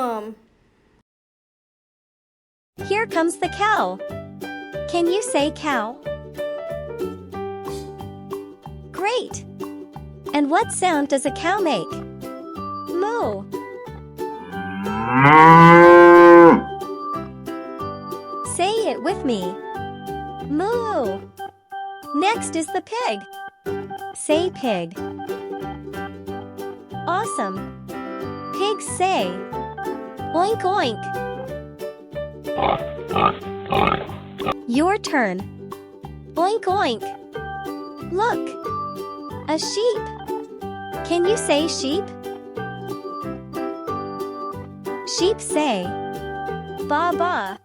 Mom. Here comes the cow. Can you say cow? Great! And what sound does a cow make? Moo! Say it with me. Moo! Next is the pig. Say pig. Awesome! Pigs say oink oink. Your turn. Oink oink. Look! A sheep. Can you say sheep? Sheep say Baa Baa.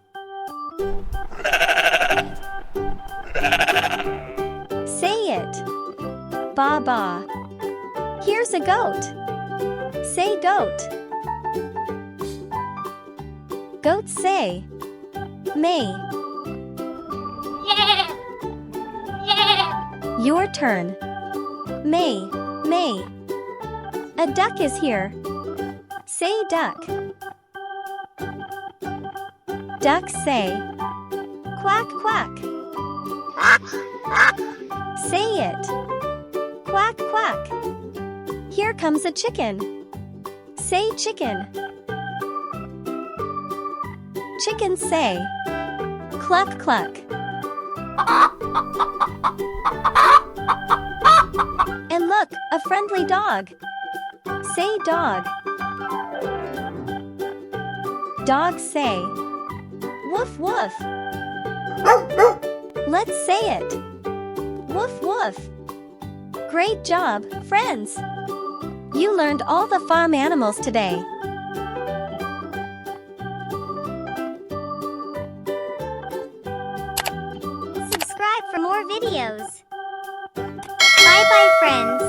Say it. Baa Baa. Here's a goat. Say goat. Goats say May. Your turn. May, May. A duck is here. Say duck. Ducks say quack quack. Say it. Quack quack. Here comes a chicken. Say chicken. Chickens say cluck cluck. And look, a friendly dog. Say dog. Dogs say woof woof. Let's say it. Woof woof. Great job, friends. You learned all the farm animals today. Subscribe for more videos. Bye bye, friends.